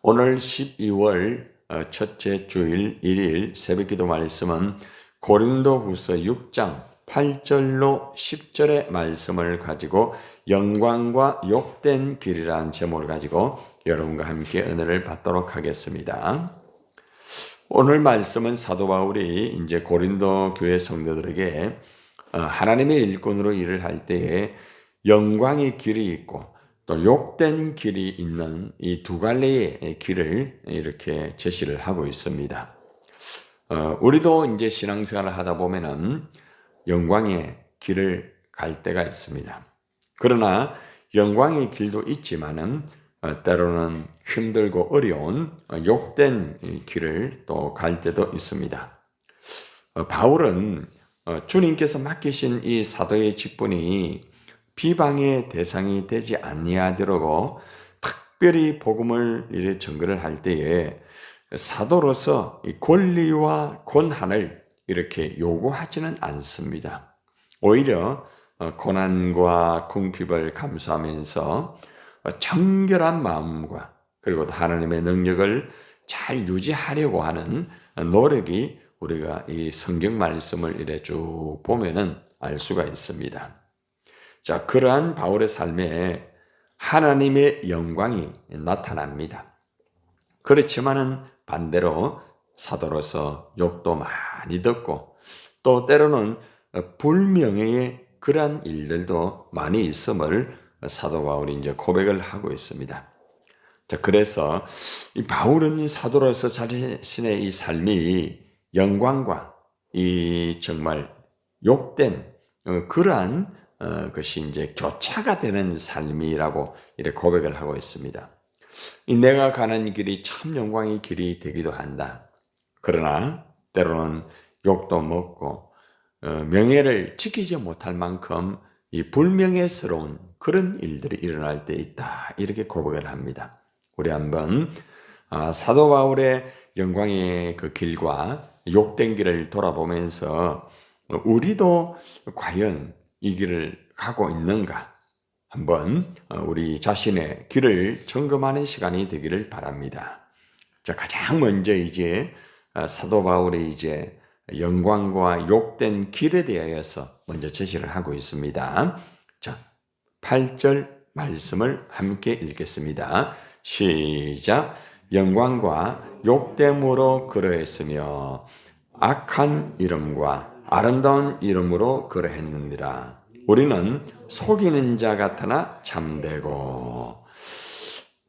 오늘 12월 첫째 주일 1일 새벽기도 말씀은 고린도후서 6장 8절로 10절의 말씀을 가지고 영광과 욕된 길이라는 제목을 가지고 여러분과 함께 은혜를 받도록 하겠습니다. 오늘 말씀은 사도 바울이 이제 고린도 교회 성도들에게 하나님의 일꾼으로 일을 할 때에 영광의 길이 있고 또 욕된 길이 있는 이 두 갈래의 길을 이렇게 제시를 하고 있습니다. 우리도 이제 신앙생활을 하다 보면은 영광의 길을 갈 때가 있습니다. 그러나 영광의 길도 있지만은 때로는 힘들고 어려운 욕된 길을 또 갈 때도 있습니다. 바울은 주님께서 맡기신 이 사도의 직분이 비방의 대상이 되지 아니하도록 특별히 복음을 이래 전거를 할 때에 사도로서 이 권리와 권한을 이렇게 요구하지는 않습니다. 오히려 고난과 궁핍을 감수하면서 정결한 마음과 그리고 하나님의 능력을 잘 유지하려고 하는 노력이 우리가 이 성경 말씀을 이래 쭉 보면은 알 수가 있습니다. 자, 그러한 바울의 삶에 하나님의 영광이 나타납니다. 그렇지만은 반대로 사도로서 욕도 많이 듣고 또 때로는 불명예의 그러한 일들도 많이 있음을 사도 바울이 이제 고백을 하고 있습니다. 자, 그래서 이 바울은 이 사도로서 자신의 이 삶이 영광과 이 정말 욕된 그러한 것이 이제 교차가 되는 삶이라고 이렇게 고백을 하고 있습니다. 이 내가 가는 길이 참 영광의 길이 되기도 한다. 그러나 때로는 욕도 먹고 명예를 지키지 못할 만큼 이 불명예스러운 그런 일들이 일어날 때 있다. 이렇게 고백을 합니다. 우리 한번 사도 바울의 영광의 그 길과 욕된 길을 돌아보면서 우리도 과연 이 길을 가고 있는가? 한번 우리 자신의 길을 점검하는 시간이 되기를 바랍니다. 자, 가장 먼저 이제 사도 바울이 이제 영광과 욕된 길에 대하여서 먼저 제시를 하고 있습니다. 자, 8절 말씀을 함께 읽겠습니다. 시작. 영광과 욕됨으로 그러했으며 악한 이름과 아름다운 이름으로 그러했느니라. 우리는 속이는 자 같으나 참되고.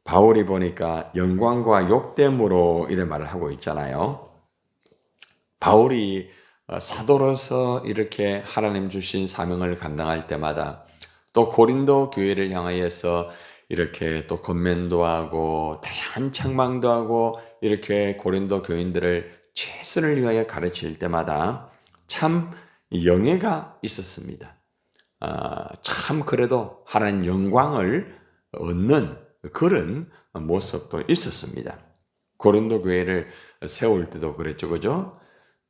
바울이 보니까 영광과 욕됨으로 이런 말을 하고 있잖아요. 바울이 사도로서 이렇게 하나님 주신 사명을 감당할 때마다 또 고린도 교회를 향하여서 이렇게 또 권면도 하고 다양한 책망도 하고 이렇게 고린도 교인들을 최선을 위하여 가르칠 때마다 참 영예가 있었습니다. 참 그래도 하나님 영광을 얻는 그런 모습도 있었습니다. 고린도 교회를 세울 때도 그랬죠, 그죠?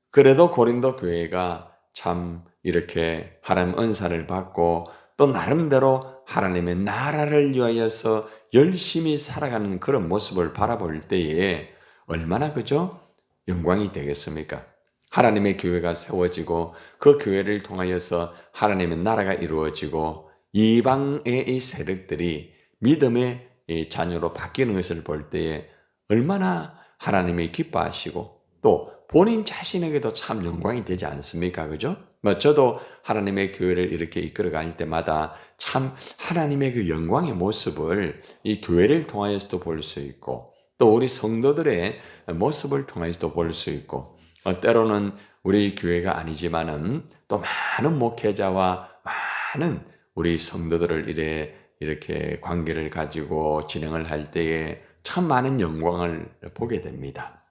그래도 고린도 교회가 참 이렇게 하나님 은사를 받고 또 나름대로 하나님의 나라를 위하여서 열심히 살아가는 그런 모습을 바라볼 때에 얼마나 그죠? 영광이 되겠습니까? 하나님의 교회가 세워지고 그 교회를 통하여서 하나님의 나라가 이루어지고 이방의 이 세력들이 믿음의 자녀로 바뀌는 것을 볼 때에 얼마나 하나님이 기뻐하시고 또 본인 자신에게도 참 영광이 되지 않습니까? 그죠? 저도 하나님의 교회를 이렇게 이끌어갈 때마다 참 하나님의 그 영광의 모습을 이 교회를 통하여서도 볼 수 있고 또 우리 성도들의 모습을 통해서도 볼 수 있고 때로는 우리 교회가 아니지만은 또 많은 목회자와 많은 우리 성도들을 이렇게 관계를 가지고 진행을 할 때에 참 많은 영광을 보게 됩니다.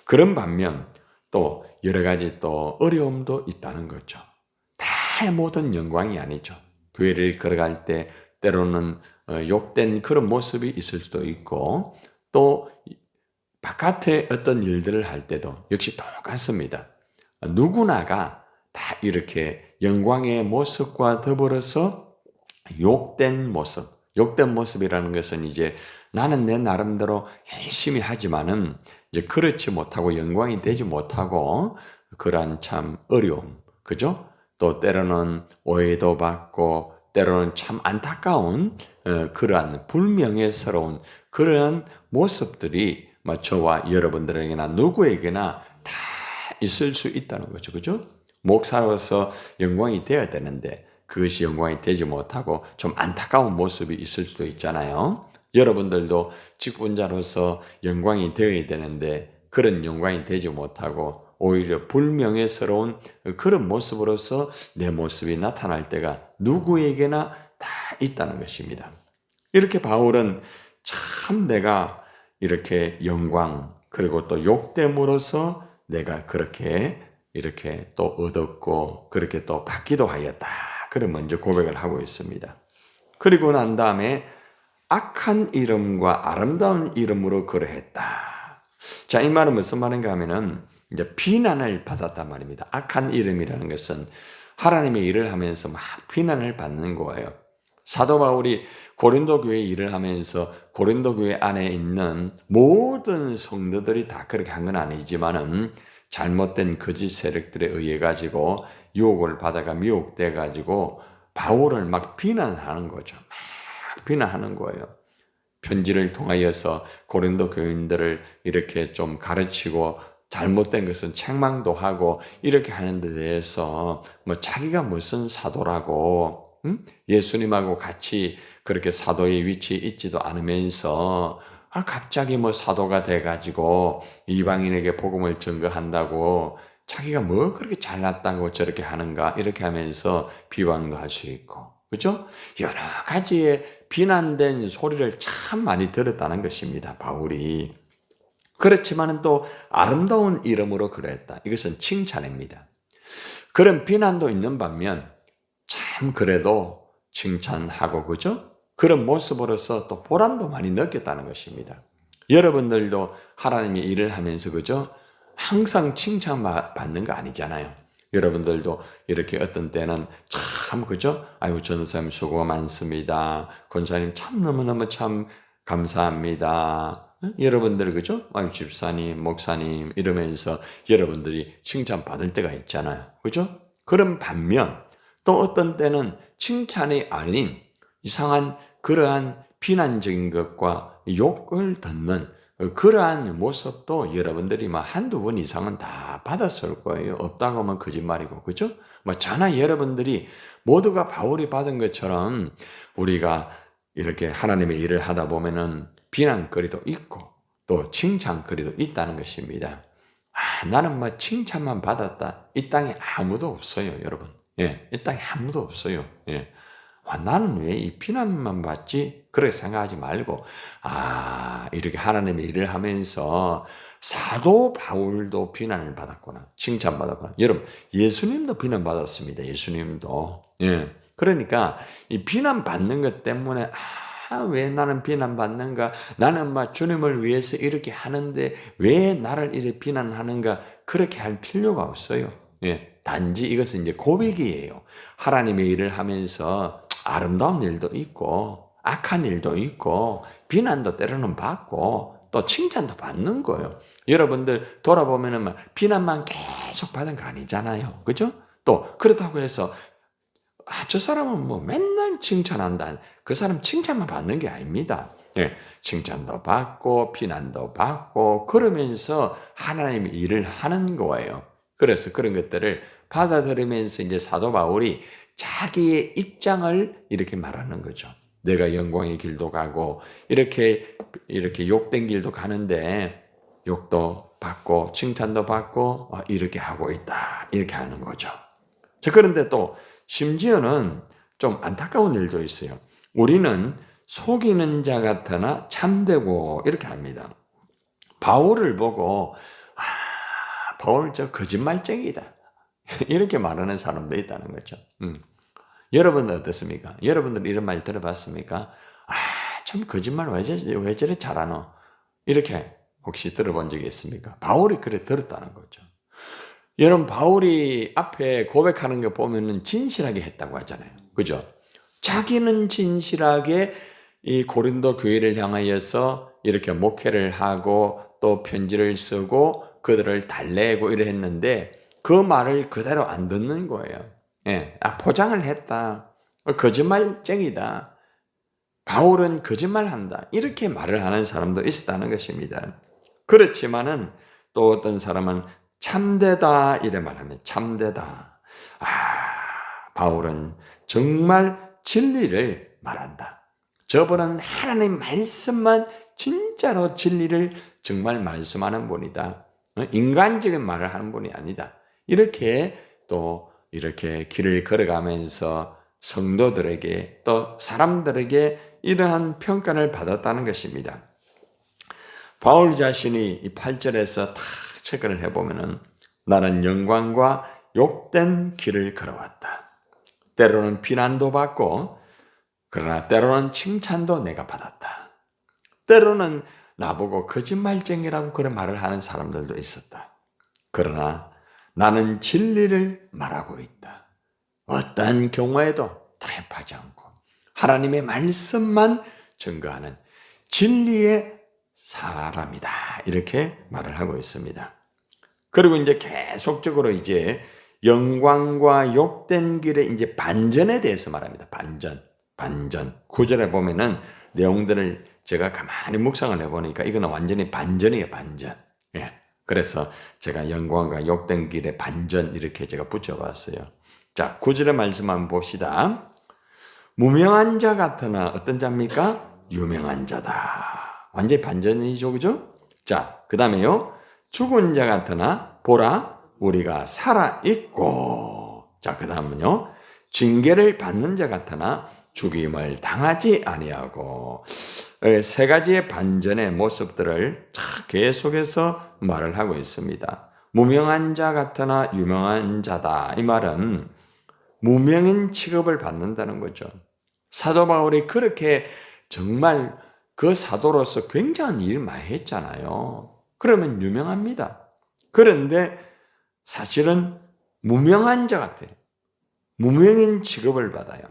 그런 반면 또 여러 가지 또 어려움도 있다는 거죠. 다 모든 영광이 아니죠. 교회를 걸어갈 때 때로는 욕된 그런 모습이 있을 수도 있고 또 바깥에 어떤 일들을 할 때도 역시 똑같습니다. 누구나가 다 이렇게 영광의 모습과 더불어서 욕된 모습이라는 것은 이제 나는 내 나름대로 열심히 하지만은 이제 그렇지 못하고 영광이 되지 못하고 그러한 참 어려움, 그죠? 또 때로는 오해도 받고 때로는 참 안타까운 그러한 불명예스러운 그러한 모습들이 저와 여러분들에게나 누구에게나 다 있을 수 있다는 거죠. 그죠? 목사로서 영광이 되어야 되는데 그것이 영광이 되지 못하고 좀 안타까운 모습이 있을 수도 있잖아요. 여러분들도 직분자로서 영광이 되어야 되는데 그런 영광이 되지 못하고 오히려 불명예스러운 그런 모습으로서 내 모습이 나타날 때가 누구에게나 다 있다는 것입니다. 이렇게 바울은 참 내가 이렇게 영광 그리고 또 욕됨으로써 내가 그렇게 이렇게 또 얻었고 그렇게 또 받기도 하였다. 그런 먼저 고백을 하고 있습니다. 그리고 난 다음에 악한 이름과 아름다운 이름으로 그러했다. 자, 이 말은 무슨 말인가 하면은 이제 비난을 받았단 말입니다. 악한 이름이라는 것은 하나님의 일을 하면서 막 비난을 받는 거예요. 사도 바울이 고린도 교회 일을 하면서 고린도 교회 안에 있는 모든 성도들이 다 그렇게 한 건 아니지만은 잘못된 거짓 세력들에 의해 가지고 유혹을 받아가 미혹돼 가지고 바울을 막 비난하는 거죠. 막 비난하는 거예요. 편지를 통하여서 고린도 교인들을 이렇게 좀 가르치고 잘못된 것은 책망도 하고 이렇게 하는 데 대해서 자기가 무슨 사도라고 예수님하고 같이 그렇게 사도의 위치에 있지도 않으면서 갑자기 사도가 돼가지고 이방인에게 복음을 증거한다고 자기가 뭐 그렇게 잘났다고 저렇게 하는가 이렇게 하면서 비방도 할 수 있고 그렇죠? 여러 가지의 비난된 소리를 참 많이 들었다는 것입니다. 바울이. 그렇지만은 또 아름다운 이름으로 그랬다. 이것은 칭찬입니다. 그런 비난도 있는 반면 참 그래도 칭찬하고 그죠? 그런 모습으로서 또 보람도 많이 느꼈다는 것입니다. 여러분들도 하나님의 일을 하면서 그죠? 항상 칭찬받는 거 아니잖아요. 여러분들도 이렇게 어떤 때는 참 그죠? 아유 전도사님 수고가 많습니다. 권사님 참 너무너무 참 감사합니다. 여러분들 그죠? 아유 집사님, 목사님 이러면서 여러분들이 칭찬받을 때가 있잖아요. 그죠? 그런 반면 또 어떤 때는 칭찬이 아닌 이상한 그러한 비난적인 것과 욕을 듣는 그러한 모습도 여러분들이 한두 번 이상은 다 받았을 거예요. 없다고 하면 거짓말이고, 그죠? 저나 여러분들이 모두가 바울이 받은 것처럼 우리가 이렇게 하나님의 일을 하다 보면은 비난거리도 있고 또 칭찬거리도 있다는 것입니다. 나는 칭찬만 받았다. 이 땅에 아무도 없어요, 여러분. 예, 이 땅에 아무도 없어요. 예. 나는 왜 이 비난만 받지? 그렇게 생각하지 말고, 이렇게 하나님의 일을 하면서 사도 바울도 비난을 받았구나. 칭찬받았구나. 여러분, 예수님도 비난받았습니다. 예수님도. 예. 그러니까 이 비난받는 것 때문에, 왜 나는 비난받는가? 나는 주님을 위해서 이렇게 하는데 왜 나를 이렇게 비난하는가? 그렇게 할 필요가 없어요. 예. 단지 이것은 이제 고백이에요. 하나님의 일을 하면서 아름다운 일도 있고 악한 일도 있고 비난도 때로는 받고 또 칭찬도 받는 거예요. 여러분들 돌아보면은 비난만 계속 받은 거 아니잖아요. 그죠? 또 그렇다고 해서 저 사람은 맨날 칭찬한다. 그 사람 칭찬만 받는 게 아닙니다. 예, 칭찬도 받고 비난도 받고 그러면서 하나님의 일을 하는 거예요. 그래서 그런 것들을 받아들이면서 이제 사도 바울이 자기의 입장을 이렇게 말하는 거죠. 내가 영광의 길도 가고 이렇게 욕된 길도 가는데 욕도 받고 칭찬도 받고 이렇게 하고 있다. 이렇게 하는 거죠. 자, 그런데 또 심지어는 좀 안타까운 일도 있어요. 우리는 속이는 자 같으나 참되고 이렇게 합니다. 바울을 보고 바울 저 거짓말쟁이다. 이렇게 말하는 사람도 있다는 거죠. 여러분은 어떻습니까? 여러분들 이런 말 들어봤습니까? 참 거짓말 왜 저래 잘하노? 이렇게 혹시 들어본 적이 있습니까? 바울이 그래 들었다는 거죠. 여러분 바울이 앞에 고백하는 거 보면은 진실하게 했다고 하잖아요. 그죠? 자기는 진실하게 이 고린도 교회를 향하여서 이렇게 목회를 하고 또 편지를 쓰고 그들을 달래고 이래 했는데 그 말을 그대로 안 듣는 거예요. 예, 포장을 했다. 거짓말쟁이다. 바울은 거짓말한다. 이렇게 말을 하는 사람도 있었다는 것입니다. 그렇지만은 또 어떤 사람은 참되다 이래 말합니다. 참되다. 바울은 정말 진리를 말한다. 저분은 하나님 말씀만 진짜로 진리를 정말 말씀하는 분이다. 인간적인 말을 하는 분이 아니다. 이렇게 또 이렇게 길을 걸어가면서 성도들에게 또 사람들에게 이러한 평가를 받았다는 것입니다. 바울 자신이 이 8절에서 탁 체크를 해보면은 나는 영광과 욕된 길을 걸어왔다. 때로는 비난도 받고 그러나 때로는 칭찬도 내가 받았다. 때로는 나보고 거짓말쟁이라고 그런 말을 하는 사람들도 있었다. 그러나 나는 진리를 말하고 있다. 어떠한 경우에도 타협하지 않고 하나님의 말씀만 증거하는 진리의 사람이다. 이렇게 말을 하고 있습니다. 그리고 이제 계속적으로 이제 영광과 욕된 길의 이제 반전에 대해서 말합니다. 반전. 9절에 보면은 내용들을 제가 가만히 묵상을 해보니까 이거는 완전히 반전이에요, 반전. 예. 그래서 제가 영광과 욕된 길의 반전 이렇게 제가 붙여봤어요. 자, 9절의 말씀 한번 봅시다. 무명한 자 같으나 어떤 자입니까? 유명한 자다. 완전히 반전이죠, 그죠? 자, 그 다음에요. 죽은 자 같으나 보라, 우리가 살아있고. 자, 그 다음은요. 징계를 받는 자 같으나 죽임을 당하지 아니하고. 세 가지의 반전의 모습들을 계속해서 말을 하고 있습니다. 무명한 자 같으나 유명한 자다. 이 말은 무명인 취급을 받는다는 거죠. 사도 바울이 그렇게 정말 그 사도로서 굉장한 일을 많이 했잖아요. 그러면 유명합니다. 그런데 사실은 무명한 자 같아요. 무명인 취급을 받아요.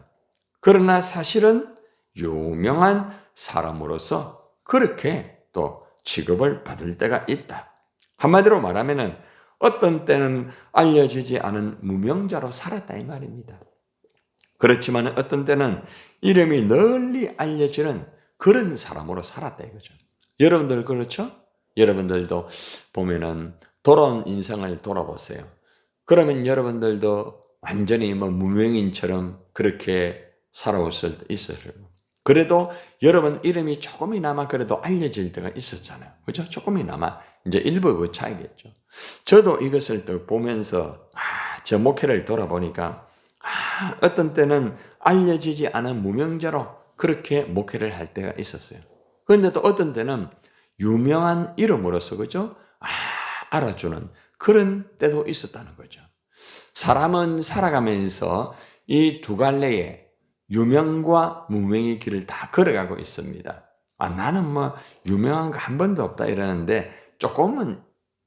그러나 사실은 유명한 사람으로서 그렇게 또 취급을 받을 때가 있다. 한마디로 말하면은 어떤 때는 알려지지 않은 무명자로 살았다 이 말입니다. 그렇지만 어떤 때는 이름이 널리 알려지는 그런 사람으로 살았다 이거죠. 여러분들 그렇죠? 여러분들도 보면은 돌아온 인생을 돌아보세요. 그러면 여러분들도 완전히 무명인처럼 그렇게 살아왔을 때 있었어요. 그래도 여러분 이름이 조금이나마 그래도 알려질 때가 있었잖아요. 그죠? 조금이나마 이제 일부 그 차이겠죠. 저도 이것을 또 보면서 저 목회를 돌아보니까 어떤 때는 알려지지 않은 무명자로 그렇게 목회를 할 때가 있었어요. 그런데 또 어떤 때는 유명한 이름으로서 그죠? 알아주는 그런 때도 있었다는 거죠. 사람은 살아가면서 이 두 갈래의 유명과 무명의 길을 다 걸어가고 있습니다. 나는 유명한 거 한 번도 없다 이러는데 조금은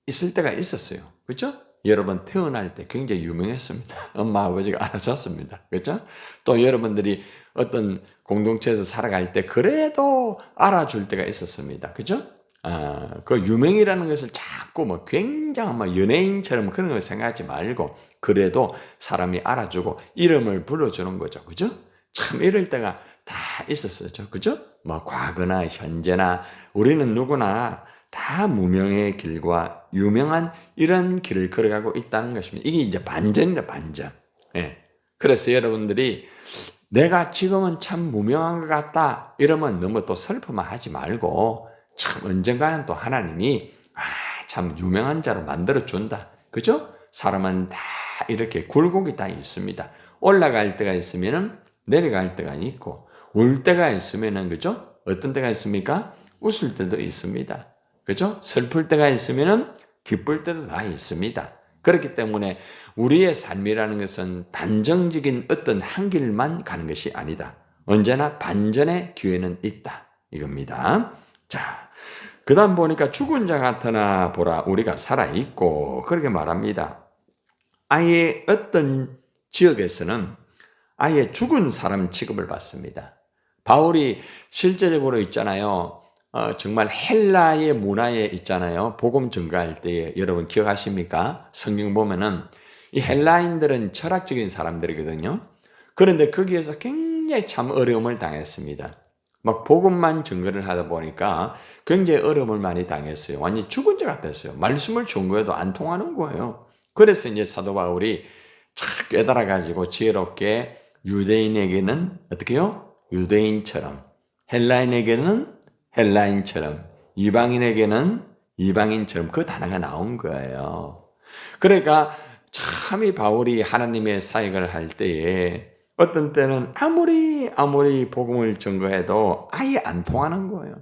있을 때가 있었어요. 그렇죠? 여러분 태어날 때 굉장히 유명했습니다. 엄마 아버지가 알아줬습니다. 그렇죠? 또 여러분들이 어떤 공동체에서 살아갈 때 그래도 알아줄 때가 있었습니다. 그렇죠? 그 유명이라는 것을 자꾸 굉장한 연예인처럼 그런 걸 생각하지 말고 그래도 사람이 알아주고 이름을 불러주는 거죠. 그죠? 참 이럴 때가 다 있었어요. 그죠? 과거나 현재나 우리는 누구나 다 무명의 길과 유명한 이런 길을 걸어가고 있다는 것입니다. 이게 이제 반전이다, 반전. 예. 그래서 여러분들이 내가 지금은 참 무명한 것 같다 이러면 너무 또 슬퍼만 하지 말고 참 언젠가는 또 하나님이 참 유명한 자로 만들어준다. 그죠? 사람은 다 이렇게 굴곡이 다 있습니다. 올라갈 때가 있으면은 내려갈 때가 있고 울 때가 있으면은 그죠? 어떤 때가 있습니까? 웃을 때도 있습니다. 그죠? 슬플 때가 있으면은 기쁠 때도 다 있습니다. 그렇기 때문에 우리의 삶이라는 것은 단정적인 어떤 한 길만 가는 것이 아니다. 언제나 반전의 기회는 있다. 이겁니다. 자, 그 다음 보니까 죽은 자 같으나 보라 우리가 살아있고 그렇게 말합니다. 아예 어떤 지역에서는 아예 죽은 사람 취급을 받습니다. 바울이 실제적으로 있잖아요. 정말 헬라의 문화에 있잖아요. 복음 전가할 때에 여러분 기억하십니까? 성경 보면은 이 헬라인들은 철학적인 사람들이거든요. 그런데 거기에서 굉장히 참 어려움을 당했습니다. 막 복음만 전거를 하다 보니까 굉장히 어려움을 많이 당했어요. 완전히 죽은 자 같았어요. 말씀을 전거해도 안 통하는 거예요. 그래서 이제 사도 바울이 착 깨달아가지고 지혜롭게 유대인에게는 어떻게 해요? 유대인처럼, 헬라인에게는 헬라인처럼, 이방인에게는 이방인처럼 그 단어가 나온 거예요. 그러니까 참 이 바울이 하나님의 사역을 할 때에 어떤 때는 아무리 복음을 전거해도 아예 안 통하는 거예요.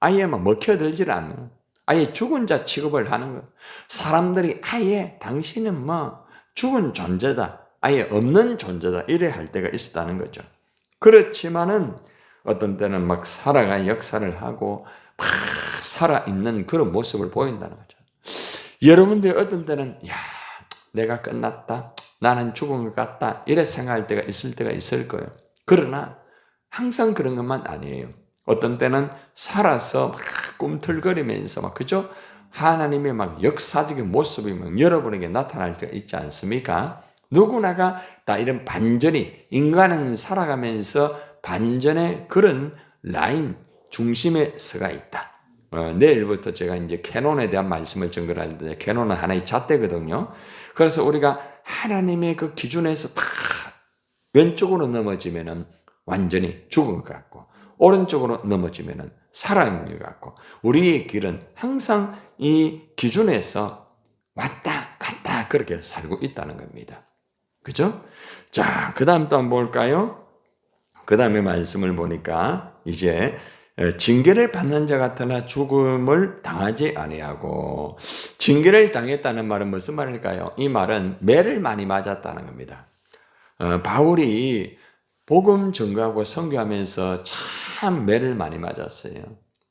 아예 막 먹혀들질 않는 거예요. 아예 죽은 자 취급을 하는 거예요. 사람들이 아예 당신은 뭐 죽은 존재다. 아예 없는 존재다. 이래 할 때가 있었다는 거죠. 그렇지만은 어떤 때는 막 살아가 역사를 하고 막 살아있는 그런 모습을 보인다는 거죠. 여러분들 어떤 때는 야, 내가 끝났다. 나는 죽은 것 같다. 이래 생각할 때가 있을 거예요. 그러나 항상 그런 것만 아니에요. 어떤 때는 살아서 막 꿈틀거리면서 막 그죠? 하나님의 막 역사적인 모습이 막 여러분에게 나타날 때가 있지 않습니까? 누구나가 다 이런 반전이 인간은 살아가면서 반전의 그런 라인 중심에 서가 있다. 내일부터 제가 이제 캐논에 대한 말씀을 전달할 때 캐논은 하나의 잣대거든요. 그래서 우리가 하나님의 그 기준에서 다 왼쪽으로 넘어지면은 완전히 죽은 것 같고 오른쪽으로 넘어지면은 살아있는 것 같고 우리의 길은 항상 이 기준에서 왔다 갔다 그렇게 살고 있다는 겁니다. 그죠? 자, 그 다음 또 한번 볼까요? 그 다음에 말씀을 보니까 이제 징계를 받는 자 같으나 죽음을 당하지 아니하고 징계를 당했다는 말은 무슨 말일까요? 이 말은 매를 많이 맞았다는 겁니다. 바울이 복음 전가하고 선교하면서 참 매를 많이 맞았어요.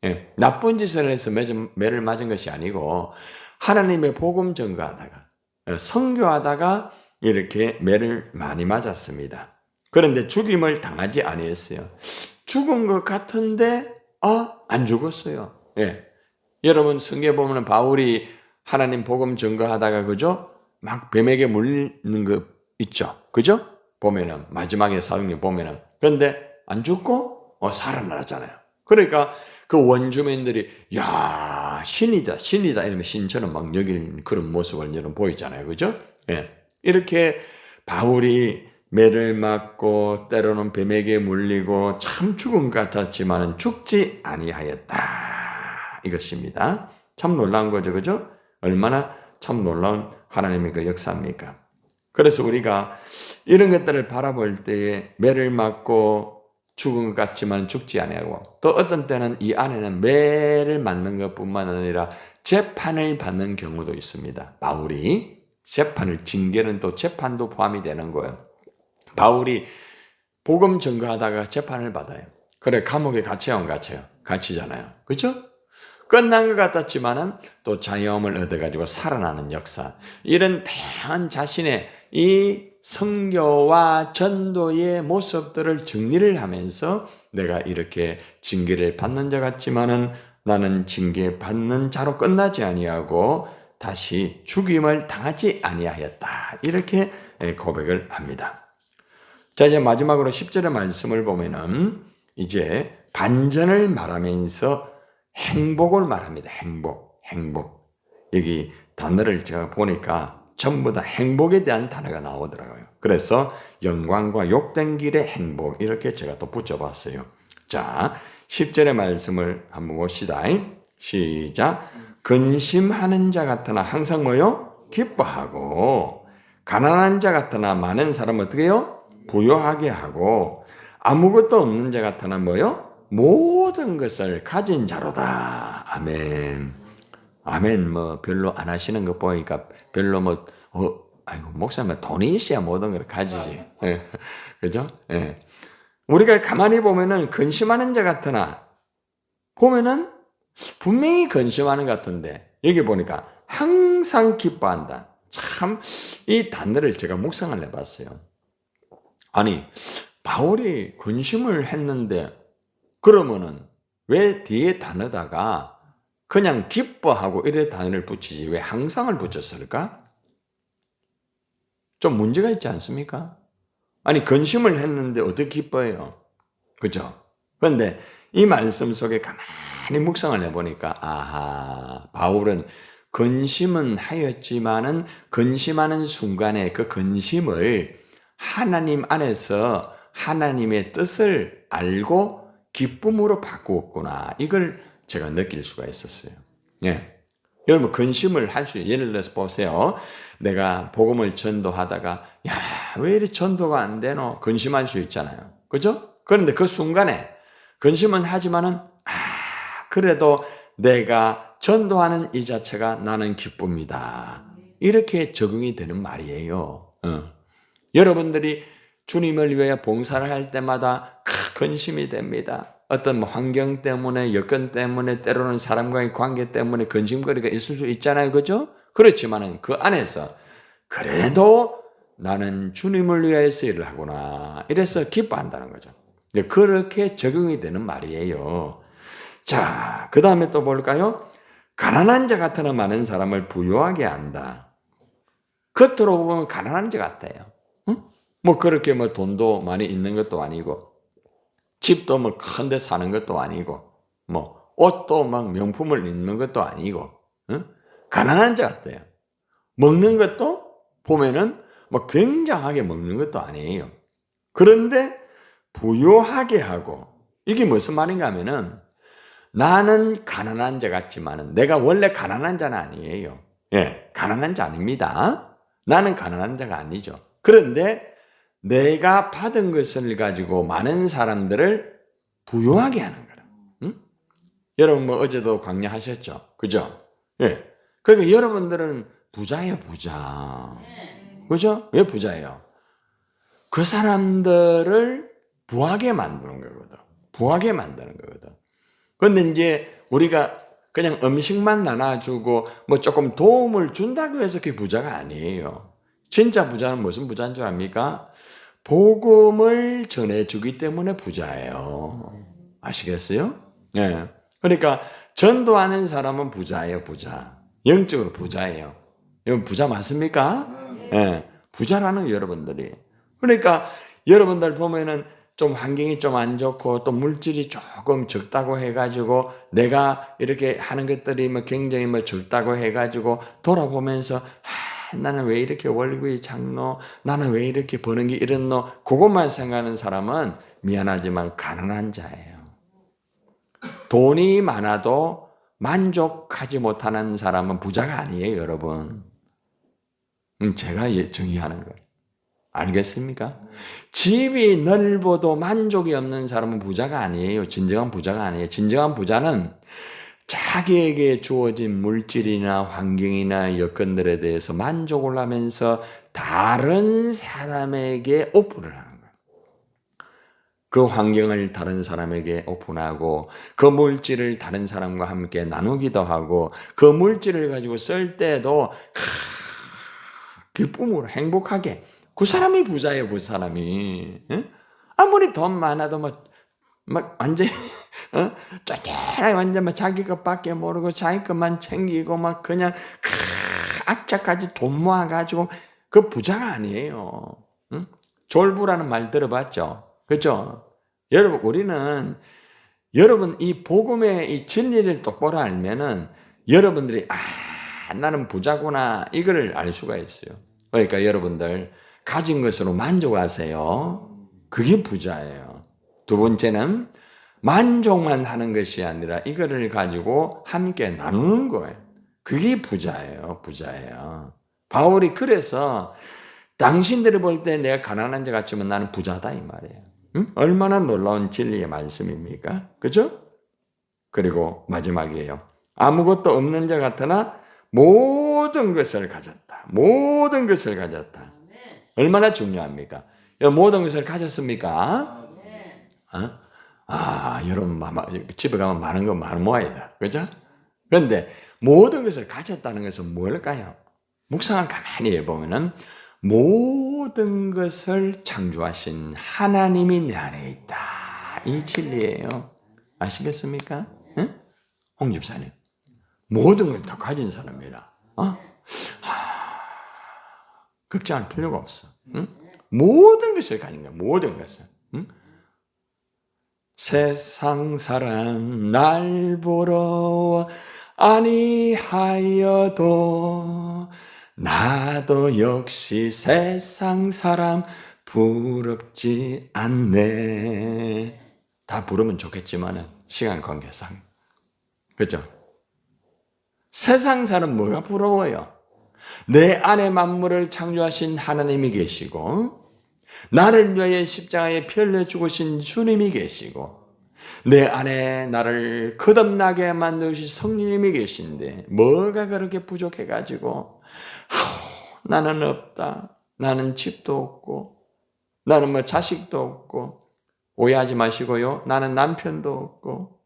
예, 나쁜 짓을 해서 매를 맞은 것이 아니고 하나님의 복음 전가하다가 선교하다가 이렇게 매를 많이 맞았습니다. 그런데 죽임을 당하지 아니했어요. 죽은 것 같은데 안 죽었어요. 예. 여러분 성경에 보면 바울이 하나님 복음 전가하다가 그죠? 막 뱀에게 물리는 거 있죠. 그죠? 보면은 마지막에 사역에 보면은 근데 안 죽고 살아나잖아요. 그러니까 그 원주민들이 야 신이다 이러면 신처럼 막 여길 그런 모습을 여러분 보이잖아요. 그죠? 예. 이렇게 바울이 매를 맞고 때로는 뱀에게 물리고 참 죽은 것 같았지만 죽지 아니하였다. 이것입니다. 참 놀라운 거죠. 그죠? 얼마나 참 놀라운 하나님의 그 역사입니까? 그래서 우리가 이런 것들을 바라볼 때에 매를 맞고 죽은 것 같지만 죽지 아니하고 또 어떤 때는 이 안에는 매를 맞는 것뿐만 아니라 재판을 받는 경우도 있습니다. 바울이 재판을 징계는 또 재판도 포함이 되는 거예요. 바울이 복음 전거하다가 재판을 받아요. 그래 감옥에 갇히잖아요. 그렇죠? 끝난 것 같았지만은 또 자유함을 얻어가지고 살아나는 역사. 이런 다양한 자신의 이 선교와 전도의 모습들을 정리를 하면서 내가 이렇게 징계를 받는 자 같지만은 나는 징계 받는 자로 끝나지 아니하고 다시 죽임을 당하지 아니하였다. 이렇게 고백을 합니다. 자, 이제 마지막으로 10절의 말씀을 보면은 이제 반전을 말하면서 행복을 말합니다. 행복. 여기 단어를 제가 보니까 전부 다 행복에 대한 단어가 나오더라고요. 그래서 영광과 욕된 길의 행복 이렇게 제가 또 붙여봤어요. 자, 10절의 말씀을 한번 봅시다. 시작. 근심하는 자 같으나 항상 뭐요? 기뻐하고 가난한 자 같으나 많은 사람 어떻게 해요? 부요하게 하고 아무것도 없는 자 같으나 뭐요? 모든 것을 가진 자로다. 아멘. 아멘. 뭐 별로 안 하시는 거 보니까 별로 아이고 목사님 돈이 있어야 모든 걸 가지지. 예. 그죠? 예. 우리가 가만히 보면은 근심하는 자 같으나 보면은 분명히 근심하는 것 같은데 여기 보니까 항상 기뻐한다. 참 이 단어를 제가 묵상을 해봤어요. 아니 바울이 근심을 했는데 그러면은 왜 뒤에 단어다가 그냥 기뻐하고 이래 단어를 붙이지 왜 항상을 붙였을까? 좀 문제가 있지 않습니까? 아니 근심을 했는데 어떻게 기뻐해요? 그죠? 그런데 이 말씀 속에 가만히 묵상을 해보니까 아하, 바울은 근심은 하였지만은 근심하는 순간에 그 근심을 하나님 안에서 하나님의 뜻을 알고 기쁨으로 바꾸었구나. 이걸 제가 느낄 수가 있었어요. 예. 여러분 근심을 할 수, 예를 들어서 보세요. 내가 복음을 전도하다가 야, 왜 이리 전도가 안 되노? 근심할 수 있잖아요. 그죠? 그런데 그 순간에 근심은 하지만은 그래도 내가 전도하는 이 자체가 나는 기쁩니다. 이렇게 적응이 되는 말이에요. 여러분들이 주님을 위해 봉사를 할 때마다 근심이 됩니다. 어떤 환경 때문에, 여건 때문에, 때로는 사람과의 관계 때문에 근심거리가 있을 수 있잖아요. 그죠? 그렇지만은 그 안에서 그래도 나는 주님을 위해서 일을 하구나. 이래서 기뻐한다는 거죠. 그렇게 적용이 되는 말이에요. 자, 그 다음에 또 볼까요? 가난한 자 같으나 많은 사람을 부유하게 한다. 겉으로 보면 가난한 자 같아요. 응? 뭐 그렇게 뭐 돈도 많이 있는 것도 아니고, 집도 뭐 큰 데 사는 것도 아니고, 뭐 옷도 막 명품을 입는 것도 아니고, 응? 가난한 자 같아요. 먹는 것도 보면은 뭐 굉장하게 먹는 것도 아니에요. 그런데 부유하게 하고, 이게 무슨 말인가 하면은 나는 가난한 자 같지만은 내가 원래 가난한 자는 아니에요. 예, 가난한 자 아닙니다. 나는 가난한 자가 아니죠. 그런데 내가 받은 것을 가지고 많은 사람들을 부유하게 하는 거라. 응? 여러분 뭐 어제도 강의하셨죠? 그죠? 예. 그러니까 여러분들은 부자예요, 부자. 그죠? 왜 부자예요? 그 사람들을 부하게 만드는 거거든. 부하게 만드는 거거든. 그런데 이제 우리가 그냥 음식만 나눠주고 뭐 조금 도움을 준다고 해서 그게 부자가 아니에요. 진짜 부자는 무슨 부자인 줄 압니까? 복음을 전해주기 때문에 부자예요. 아시겠어요? 예. 그러니까 전도하는 사람은 부자예요, 부자. 영적으로 부자예요. 여러분 부자 맞습니까? 예. 부자라는 여러분들이. 그러니까 여러분들 보면은 좀 환경이 좀 안 좋고 또 물질이 조금 적다고 해가지고 내가 이렇게 하는 것들이 뭐 굉장히 뭐 적다고 해가지고 돌아보면서 나는 왜 이렇게 월급이 작노? 나는 왜 이렇게 버는 게 이렇노? 그것만 생각하는 사람은 미안하지만 가난한 자예요. 돈이 많아도 만족하지 못하는 사람은 부자가 아니에요, 여러분. 제가 정의하는 거예요. 알겠습니까? 집이 넓어도 만족이 없는 사람은 부자가 아니에요. 진정한 부자가 아니에요. 진정한 부자는 자기에게 주어진 물질이나 환경이나 여건들에 대해서 만족을 하면서 다른 사람에게 오픈을 하는 거예요. 그 환경을 다른 사람에게 오픈하고 그 물질을 다른 사람과 함께 나누기도 하고 그 물질을 가지고 쓸 때도 기쁨으로 행복하게 그 사람이 부자예요, 그 사람이. 아무리 돈 많아도 막 완전 쫓겨나 완전 막 자기 것밖에 모르고 자기 것만 챙기고 막 그냥 악착같이 돈 모아가지고 그 부자가 아니에요. 졸부라는 말 들어봤죠? 그렇죠? 여러분 우리는 여러분 이 복음의 이 진리를 똑바로 알면은 여러분들이 나는 부자구나 이거를 알 수가 있어요. 그러니까 여러분들 가진 것으로 만족하세요. 그게 부자예요. 두 번째는 만족만 하는 것이 아니라 이거를 가지고 함께 나누는 거예요. 그게 부자예요. 부자예요. 바울이 그래서 당신들이 볼 때 내가 가난한 자 같지만 나는 부자다 이 말이에요. 얼마나 놀라운 진리의 말씀입니까? 그죠? 그리고 마지막이에요. 아무것도 없는 자 같으나 모든 것을 가졌다. 모든 것을 가졌다. 얼마나 중요합니까? 모든 것을 가졌습니까? 여러분 집에 가면 많은 거 많이 모아야 돼. 그죠? 그런데 모든 것을 가졌다는 것은 뭘까요? 묵상을 가만히 해보면은 모든 것을 창조하신 하나님이 내 안에 있다. 이 진리예요. 아시겠습니까? 응? 홍 집사님. 모든 걸 다 가진 사람이라. 걱정할 필요가 없어. 응? 모든 것을 가진 거야. 모든 것을. 응? 세상 사람 날 보러 아니하여도 나도 역시 세상 사람 부럽지 않네. 다 부르면 좋겠지만 시간 관계상. 그죠? 세상 사람 뭐가 부러워요? 내 안에 만물을 창조하신 하나님이 계시고 나를 위하여 십자가에 피 흘려 죽으신 주님이 계시고 내 안에 나를 거듭나게 만드신 성령님이 계신데 뭐가 그렇게 부족해가지고 나는 없다. 나는 집도 없고 나는 뭐 자식도 없고 오해하지 마시고요. 나는 남편도 없고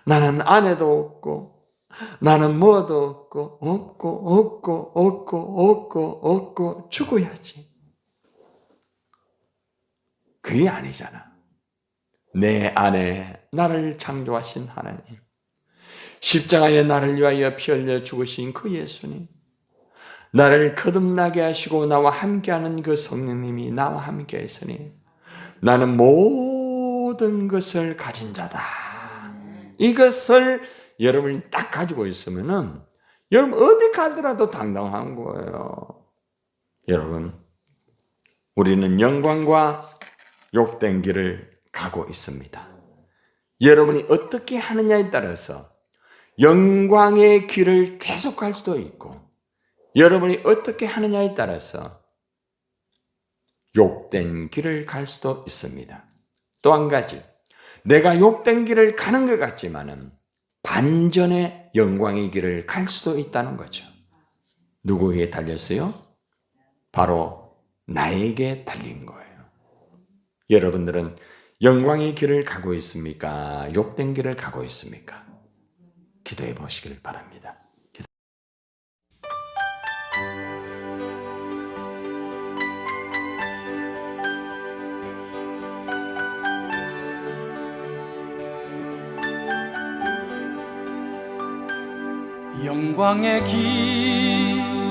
나는 아내도 없고 나는 뭐도 없고 죽어야지. 그게 아니잖아. 내 안에 나를 창조하신 하나님, 십자가에 나를 위하여 피 흘려 죽으신 그 예수님, 나를 거듭나게 하시고 나와 함께하는 그 성령님이 나와 함께 했으니 나는 모든 것을 가진 자다. 이것을 여러분이 딱 가지고 있으면은 여러분 어디 가더라도 당당한 거예요. 여러분, 우리는 영광과 욕된 길을 가고 있습니다. 여러분이 어떻게 하느냐에 따라서 영광의 길을 계속 갈 수도 있고 여러분이 어떻게 하느냐에 따라서 욕된 길을 갈 수도 있습니다. 또 한 가지, 내가 욕된 길을 가는 것 같지만은 반전의 영광의 길을 갈 수도 있다는 거죠. 누구에게 달렸어요? 바로 나에게 달린 거예요. 여러분들은 영광의 길을 가고 있습니까? 욕된 길을 가고 있습니까? 기도해 보시길 바랍니다. 영광의 길로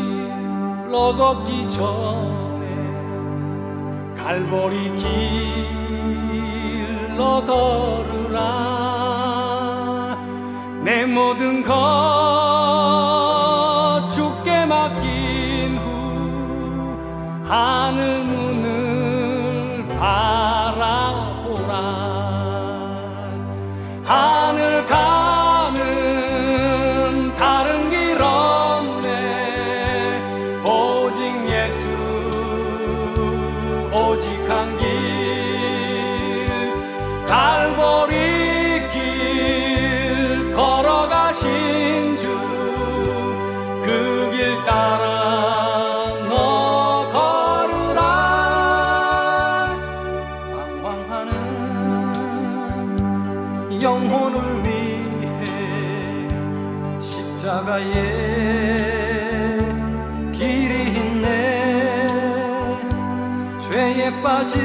걷기 전에 갈보리 길로 걸으라. 내 모든 것 주께 맡긴 후 하늘 문을 바라보라. 하늘 가는 다른 길 없네. 오직 예수, 오직 한 길, 갈보리 길 걸어가신 주, 그 길 따라 너 걸으라. 방황하는 영혼을 위해 십자가에 길이 있네. 죄에 빠진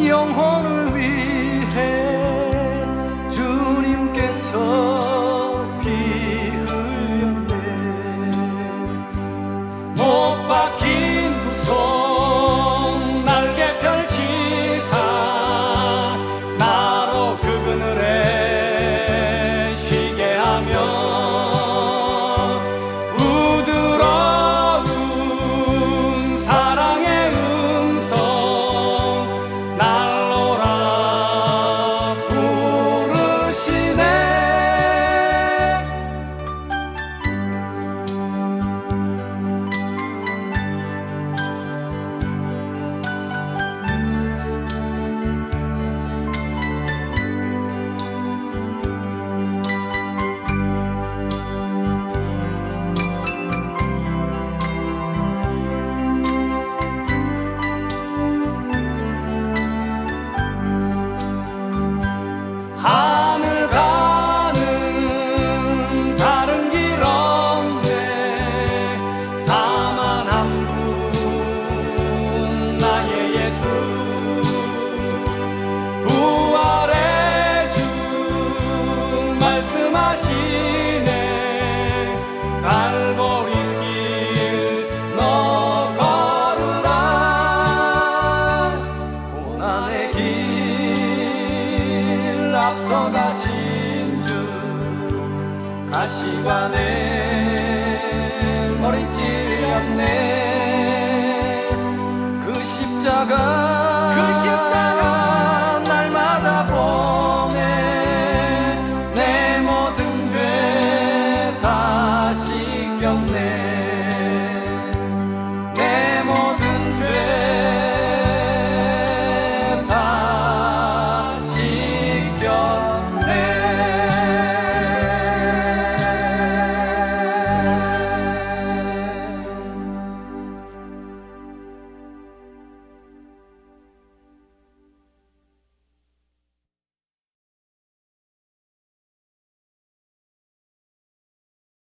영혼을 위해 주님께서 피 흘렸네. 못 박힌 두 손 날개 펼치사 나로 그 그늘에 쉬게 하며 부드러운 사랑의 음성 날로라 부르시네. 가시가 내 머리 찔렸네 그 십자가